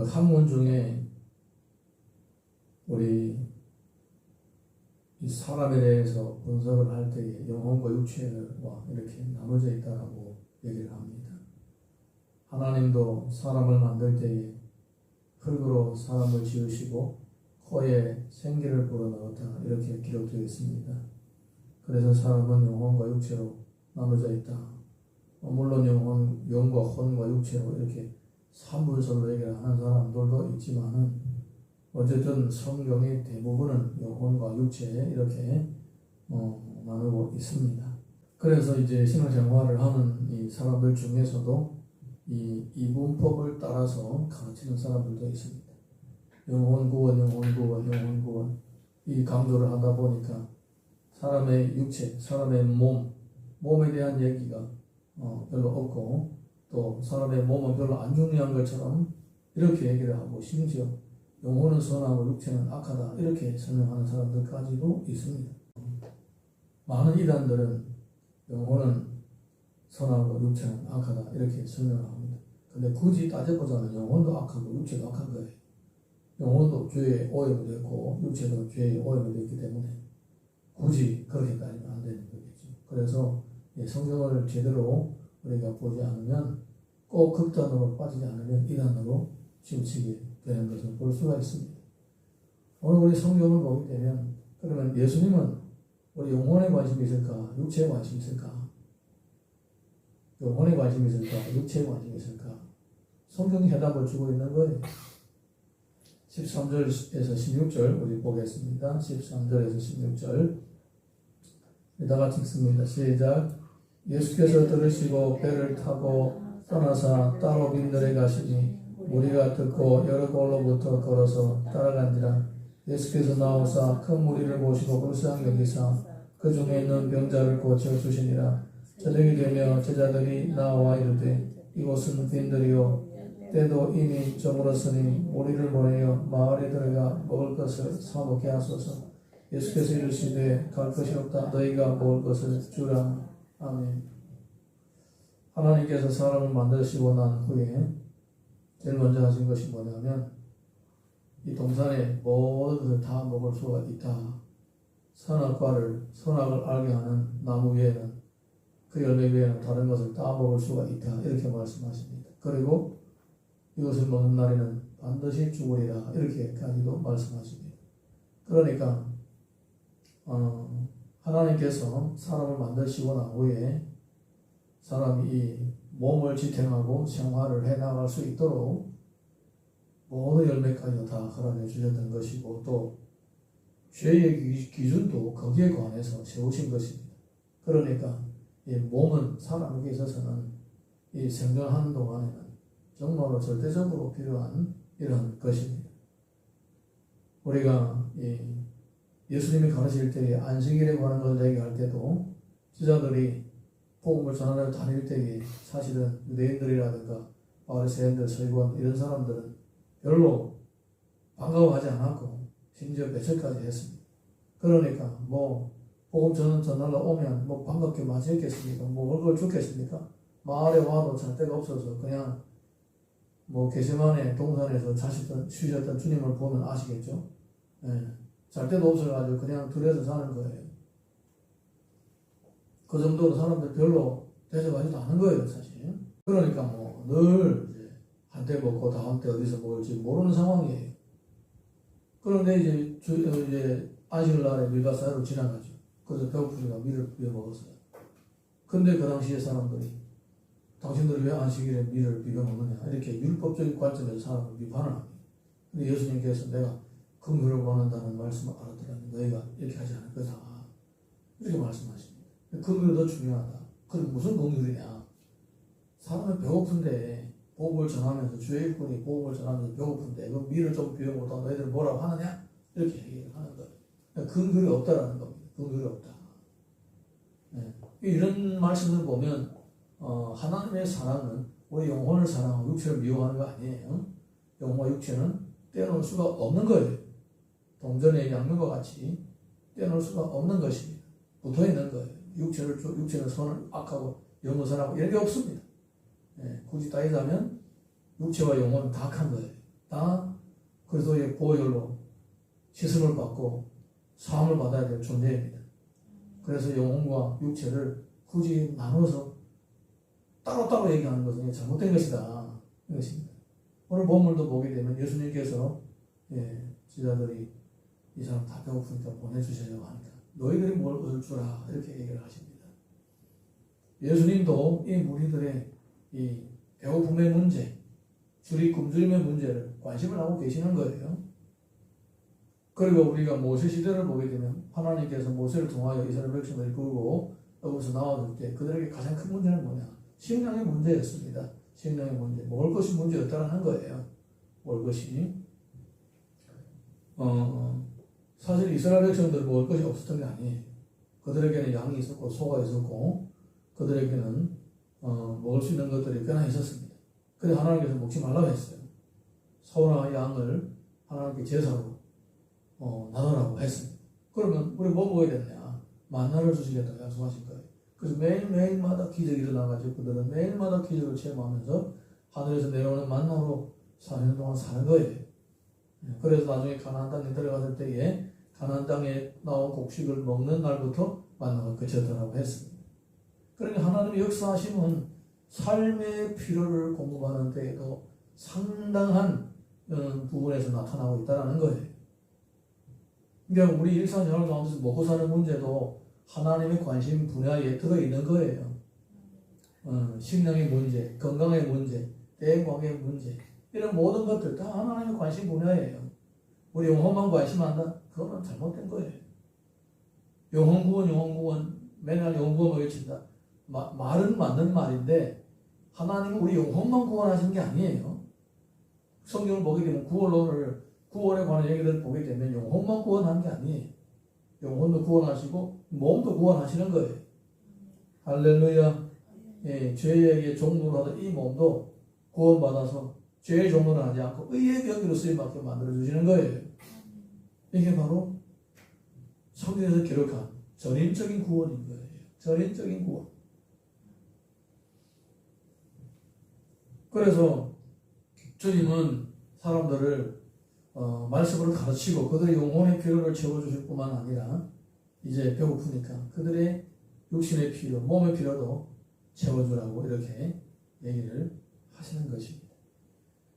학문 중에 우리 이 사람에 대해서 분석을 할 때에 영혼과 육체와 이렇게 나눠져 있다라고 얘기를 합니다. 하나님도 사람을 만들 때에 흙으로 사람을 지으시고 코에 생기를 불어넣었다 이렇게 기록되어 있습니다. 그래서 사람은 영혼과 육체로 나눠져 있다. 물론 영과 혼과 육체로 이렇게 3분설로 얘기를 하는 사람들도 있지만은 어쨌든 성경의 대부분은 영혼과 육체에 이렇게 나누고 있습니다. 그래서 이제 신앙생활을 하는 이 사람들 중에서도 이 이분법을 따라서 가르치는 사람들도 있습니다. 영혼 구원, 영혼 구원, 영혼 구원 이 강조를 하다 보니까 사람의 육체, 사람의 몸에 대한 얘기가 별로 없고 또 사람의 몸은 별로 안 중요한 것처럼 이렇게 얘기를 하고 심지어 영혼은 선하고 육체는 악하다 이렇게 설명하는 사람들까지도 있습니다. 많은 이단들은 영혼은 선하고 육체는 악하다 이렇게 설명을 합니다. 근데 굳이 따져보자면 영혼도 악하고 육체도 악한 거예요. 영혼도 죄에 오염이 됐고 육체도 죄에 오염이 됐기 때문에 굳이 그렇게 따지면 안 되는 거겠죠. 그래서 성경을 제대로 우리가 보지 않으면 꼭 극단으로 빠지지 않으면 이단으로 치우치게 되는 것을 볼 수가 있습니다. 오늘 우리 성경을 보게 되면 그러면 예수님은 우리 영혼에 관심이 있을까? 육체에 관심이 있을까? 영혼에 관심이 있을까? 육체에 관심이 있을까? 성경이 해답을 주고 있는 거예요. 13절에서 16절 우리 보겠습니다. 13절에서 16절 다 같이 읽습니다. 시작. 예수께서 들으시고 배를 타고 떠나사 따로 빈들에 가시니 무리가 듣고 여러 곳로부터 걸어서 따라간지라. 예수께서 나오사 큰 무리를 보시고 불쌍히 여기사 그 중에 있는 병자를 고쳐 주시니라. 저녁이 되며 제자들이 나와 이르되 이곳은 빈들이요 때도 이미 저물었으니 무리를 보내어 마을에 들어가 먹을 것을 사먹게 하소서. 예수께서 이르시되 갈 것이 없다. 너희가 먹을 것을 주라. 아멘. 하나님께서 사람을 만드시고 난 후에 제일 먼저 하신 것이 뭐냐면 이 동산에 모든 것을 다 먹을 수가 있다. 선악을 알게 하는 나무 위에는 그 열매 위에는 다른 것을 다 먹을 수가 있다. 이렇게 말씀하십니다. 그리고 이것을 먹는 날에는 반드시 죽으리라. 이렇게까지도 말씀하십니다. 그러니까 하나님께서 사람을 만드시고 난 후에 사람이 이 몸을 지탱하고 생활을 해나갈 수 있도록 모든 열매까지 다 허락해 주셨던 것이고 또 죄의 기준도 거기에 관해서 세우신 것입니다. 그러니까 이 몸은 사람에게 있어서는 이 생존하는 동안에는 정말로 절대적으로 필요한 이런 것입니다. 우리가 예수님이 가르칠 때에 안식일에 관한 것을 얘기할 때도 제자들이 복음을 전하러 다닐 때에 사실은 유대인들이라든가 바리새인들, 서기관 이런 사람들은 별로 반가워하지 않았고 심지어 배척까지 했습니다. 그러니까 복음 전하러 오면 반갑게 맞이했겠습니까? 먹을 걸 줬겠습니까? 마을에 와도 잘 데가 없어서 그냥 게세마네 동산에서 쉬셨던 주님을 보면 아시겠죠? 잘 데도 없어가지고 그냥 들에서 사는 거예요. 그 정도로 사람들 별로 대접하지도 않은 거예요, 사실. 그러니까 늘 한때 먹고 다음 때 어디서 먹을지 모르는 상황이에요. 그런데 이제 안식일 날에 밀가 사이로 지나가죠. 그래서 배고프니까 밀을 비벼 먹었어요. 근데 그 당시에 사람들이 당신들이 왜 안식일에 밀을 비벼 먹느냐 이렇게 율법적인 관점에서 사람을 비판을 합니다. 근데 예수님께서 내가 긍휼을 원한다는 말씀을 알았더라면 너희가 이렇게 하지 않을 거다. 이렇게 말씀하십니다. 긍휼이 더 중요하다. 그럼 무슨 긍휼이냐? 사람은 배고픈데 복음을 전하면서 주의 일꾼이 복음을 전하면서 배고픈데 그 밀을 좀 비워 먹다 너희들 뭐라고 하느냐? 이렇게 얘기를 하는 거예요. 긍휼이 없다라는 겁니다. 긍휼이 없다. 이런 말씀을 보면 하나님의 사랑은 우리 영혼을 사랑하고 육체를 미워하는 거 아니에요. 영혼과 육체는 떼어놓을 수가 없는 거예요. 동전의 양면과 같이 떼어놓을 수가 없는 것입니다. 붙어있는 거예요. 육체는 선을 악하고 영은 선하고 이런 게 없습니다. 굳이 따지자면 육체와 영혼은 다 악한 거예요. 다 보혈로 씻음을 받고 사함을 받아야 될 존재입니다. 그래서 영혼과 육체를 굳이 나눠서 따로따로 얘기하는 것은 잘못된 것이다. 이것입니다. 오늘 본문도 보게 되면 예수님께서 제자들이 이 사람 다 배고프니까 보내주시려고 하니까 너희들이 뭘 얻을 주라 이렇게 얘기를 하십니다. 예수님도 이 무리들의 이 배고픔의 문제, 줄이 굶주림의 문제를 관심을 하고 계시는 거예요. 그리고 우리가 모세 시대를 보게 되면 하나님께서 모세를 통하여 이스라엘 백성들을 부르고 여기서 나와줄 때 그들에게 가장 큰 문제는 뭐냐? 식량의 문제였습니다. 식량의 문제, 먹을 것이 문제였다는 거예요. 먹을 것이. 사실 이스라엘 백성들은 먹을 것이 없었던 게 아니에요. 그들에게는 양이 있었고 소가 있었고 그들에게는 먹을 수 있는 것들이 꽤나 있었습니다. 그런데 하나님께서 먹지 말라고 했어요. 소나 양을 하나님께 제사로 나누라고 했습니다. 그러면 우리 뭐 먹어야 되느냐? 만나를 주시겠다고 약속하신 거예요. 그래서 매일마다 기적이 일어나가지고 그들은 매일마다 기적을 체험하면서 하늘에서 내려오는 만나로 4년 동안 사는 거예요. 그래서 나중에 가나안 땅에 들어갔을 때에 가나안 땅에 나온 곡식을 먹는 날부터 만나가 그쳤더라고 했습니다. 그러니까 하나님의 역사하심은 삶의 필요를 공급하는 데에도 상당한 부분에서 나타나고 있다는 거예요. 그러니까 우리 일상생활 가운데서 먹고 사는 문제도 하나님의 관심 분야에 들어있는 거예요. 식량의 문제, 건강의 문제, 대관계의 문제 이런 모든 것들 다 하나님의 관심 분야예요. 우리 영혼만 관심한다? 그거는 잘못된 거예요. 영혼구원 맨날 영혼구원을 외친다. 말은 맞는 말인데 하나님은 우리 영혼만 구원하시는 게 아니에요. 성경을 보게 되면 구원에 관한 얘기를 보게 되면 영혼만 구원하는 게 아니에요. 영혼도 구원하시고 몸도 구원하시는 거예요. 할렐루야. 죄의 종로로 하던 이 몸도 구원받아서 죄의 종로를 하지 않고 의의 병기로 쓰임받게 만들어주시는 거예요. 이게 바로 성경에서 기록한 전인적인 구원인 거예요. 전인적인 구원. 그래서 주님은 사람들을 말씀으로 가르치고 그들의 영혼의 필요를 채워주실 뿐만 아니라 이제 배고프니까 그들의 육신의 필요, 몸의 필요도 채워주라고 이렇게 얘기를 하시는 것입니다.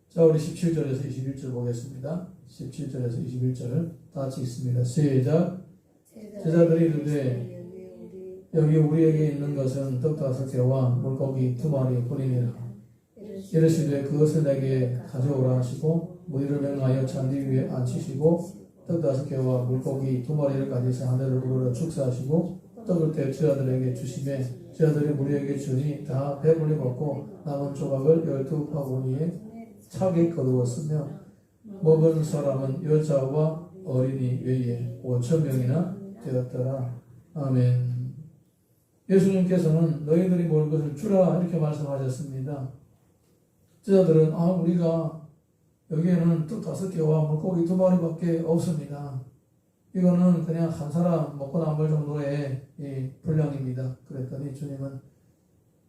자, 우리 17절에서 21절 보겠습니다. 17절에서 21절 다 같이 읽습니다. 시작. 제자들이 이르되 여기 우리에게 있는 것은 떡 5개와 물고기 2마리 뿐이니라. 이르시되 그것을 내게 가져오라 하시고 무리를 명하여 잔디 위에 앉히시고 떡 5개와 물고기 2마리를 가지사 하늘을 우러러 축사하시고 떡을 떼어 제자들에게 주시매 제자들이 무리에게 주니 다 배불리 먹고 남은 조각을 12바구니에 차게 거두었으며 먹은 사람은 여자와 어린이 외에 5,000명이나 되었더라. 아멘. 예수님께서는 너희들이 먹을 것을 주라 이렇게 말씀하셨습니다. 제자들은 우리가 여기에는 떡 5개와 물고기 2마리밖에 없습니다. 이거는 그냥 한 사람 먹고 남을 정도의 분량입니다. 그랬더니 주님은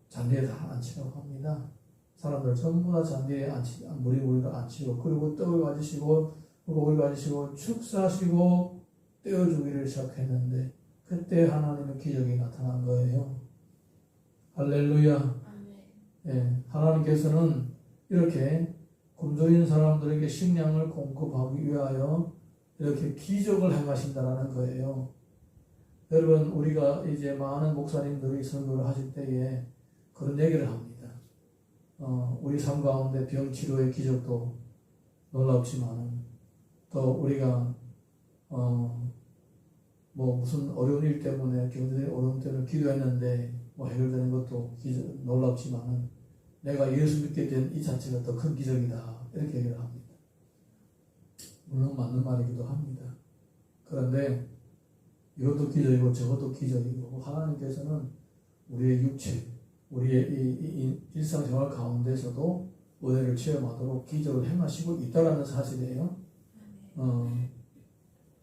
잔디에 다 앉히라고 합니다. 사람들 전부 다 잔디에 무리를 앉히고 그리고 떡을 가지시고 물고기를 가지시고 축사하시고 떼어주기를 시작했는데 그때 하나님의 기적이 나타난 거예요. 할렐루야. 하나님께서는 이렇게 굶주린 사람들에게 식량을 공급하기 위하여 이렇게 기적을 행하신다는 거예요. 여러분, 우리가 이제 많은 목사님들이 설교를 하실 때에 그런 얘기를 합니다. 우리 삶 가운데 병치료의 기적도 놀랍지만 또 우리가 무슨 어려운 일 때문에 경제적인 어려움 때문에 기도했는데 해결되는 것도 놀랍지만 내가 예수 믿게 된 이 자체가 더 큰 기적이다 이렇게 얘기를 합니다. 물론 맞는 말이기도 합니다. 그런데 이것도 기적이고 저것도 기적이고 하나님께서는 우리의 육체, 우리의 이 일상생활 가운데서도 은혜를 체험하도록 기적을 행하시고 있다는 사실이에요.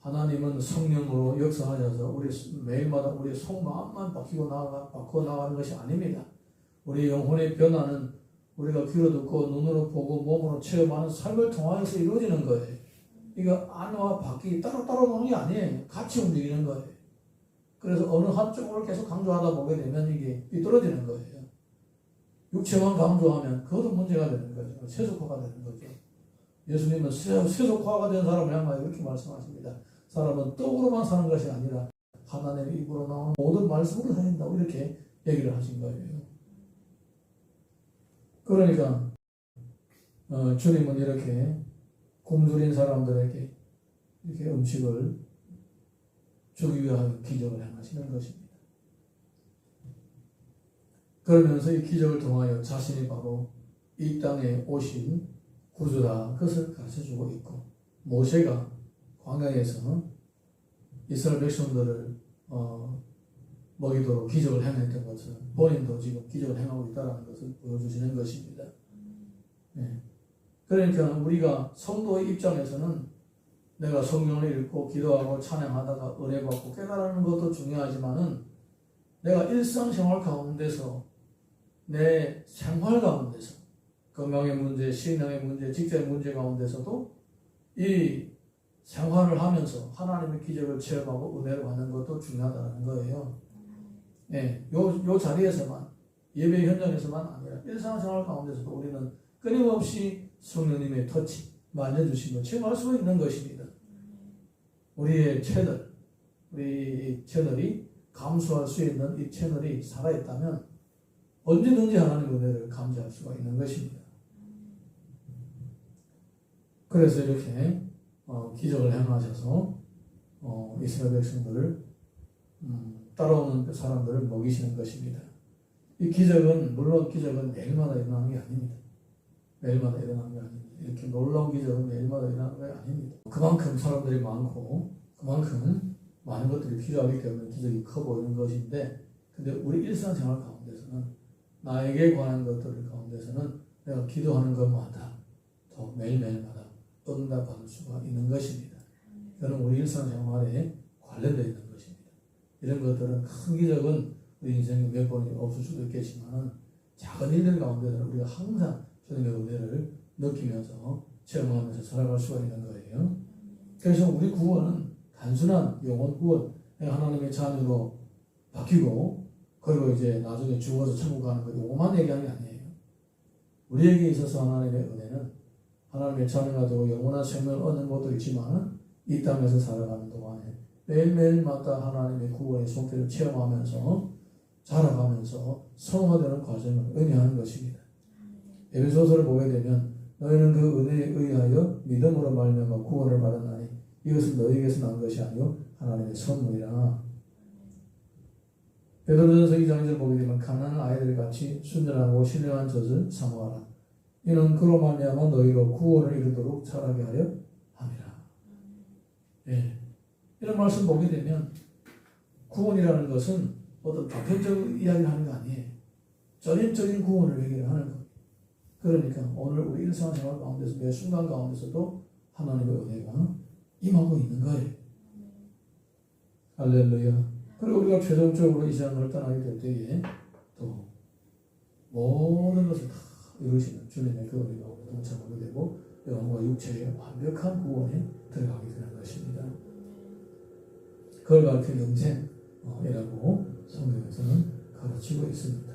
하나님은 성령으로 역사하셔서 우리 매일마다 우리의 속마음만 바꾸어 나가는 것이 아닙니다. 우리 영혼의 변화는 우리가 귀로 듣고 눈으로 보고 몸으로 체험하는 삶을 통하여서 이루어지는 거예요. 이거 안와 밖이 따로따로 노는 게 아니에요. 같이 움직이는 거예요. 그래서 어느 한쪽을 계속 강조하다 보게 되면 이게 삐뚤어지는 거예요. 육체만 강조하면 그것도 문제가 되는 거죠. 세속화가 되는 거죠. 예수님은 세속화가 된 사람을 향하여 이렇게 말씀하십니다. 사람은 떡으로만 사는 것이 아니라 하나님의 입으로 나오는 모든 말씀으로 살린다고 이렇게 얘기를 하신 거예요. 그러니까 주님은 이렇게 굶주린 사람들에게 이렇게 음식을 주기 위하여 기적을 행하시는 것입니다. 그러면서 이 기적을 통하여 자신이 바로 이 땅에 오신 구주다 그것을 가르쳐주고 있고, 모세가 광야에서 이스라엘 백성들을 먹이도록 기적을 행했던 것은 본인도 지금 기적을 행하고 있다는 것을 보여주시는 것입니다. 네. 그러니까 우리가 성도의 입장에서는 내가 성경을 읽고 기도하고 찬양하다가 은혜 받고 깨달는 것도 중요하지만은 내가 일상생활 가운데서 내 생활 가운데서 건강의 문제, 신앙의 문제, 직장의 문제 가운데서도 이 생활을 하면서 하나님의 기적을 체험하고 은혜를 받는 것도 중요하다는 거예요. 네, 요 자리에서만, 예배 현장에서만 아니라 일상생활 가운데서도 우리는 끊임없이 성령님의 터치, 만져주심을 체험할 수 있는 것입니다. 우리의 우리 채널이 감수할 수 있는 이 채널이 살아있다면 언제든지 하나님의 은혜를 감지할 수가 있는 것입니다. 그래서 이렇게 기적을 행하셔서 이스라엘 백성들을 따라오는 사람들을 먹이시는 것입니다. 이 기적은 물론 기적은 매일마다 일어나는 게 아닙니다. 매일마다 일어나는 게 아닙니다. 이렇게 놀라운 기적은 매일마다 일어나는 게 아닙니다. 그만큼 사람들이 많고 그만큼 많은 것들이 필요하기 때문에 기적이 커 보이는 것인데, 근데 우리 일상생활 가운데서는 나에게 관한 것들 가운데서는 내가 기도하는 것마다 더 매일매일마다 응답받을 수가 있는 것입니다. 이거는 우리 일상생활에 관련되어 있는 것입니다. 이런 것들은 큰 기적은 우리 인생에 몇 번이 없을 수도 있겠지만 작은 일들 가운데서는 우리가 항상 주님의 은혜를 느끼면서 체험하면서 살아갈 수가 있는 거예요. 그래서 우리 구원은 단순한 영혼 구원, 하나님의 자녀로 바뀌고 그리고 이제 나중에 죽어서 천국 가는 거, 요것만 얘기하는 게 아니에요. 우리에게 있어서 하나님의 은혜는 하나님의 자녀가 되고 영원한 생명을 얻는 것도 있지만 이 땅에서 살아가는 동안에 매일매일마다 하나님의 구원의 손길을 체험하면서 자라가면서 성화되는 과정을 의미하는 것입니다. 에베소서를 보게 되면 너희는 그 은혜에 의하여 믿음으로 말미암아 구원을 받았나니 이것은 너희에게서 난 것이 아니요 하나님의 선물이라. 베드로전서 2장 1절 보게 되면 가난한 아이들 같이 순전하고 신령한 젖을 사모하라. 이는 그로 말미암아 너희로 구원을 이루도록 자라게 하려 함이라. 예. 이런 말씀 보게 되면 구원이라는 것은 어떤 단편적 이야기를 하는 거 아니에요. 전인적인 구원을 얘기하는 것. 그러니까 오늘 우리 일상생활 가운데서 매 순간 가운데서도 하나님의 은혜가 임하고 있는 거예요. 할렐루야. 그리고 우리가 최종적으로 이 세상을 떠나게 될 때에 또 모든 것을 다 이루시는 주님의 그 은혜가 우리가 동참하게 되고 영혼과 육체의 완벽한 구원에 들어가게 되는 것입니다. 그걸 가르쳐 영생이라고 성경에서는 가르치고 있습니다.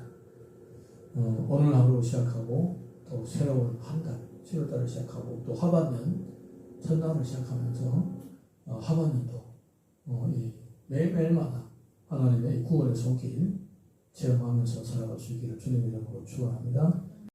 오늘 하루 시작하고 또 새로운 한 달, 7월달을 시작하고 또 하반년 첫날을 시작하면서 하반년도 이 매일매일마다 하나님의 구원의 손길 체험하면서 살아갈 수 있기를 주님의 이름으로 축원합니다.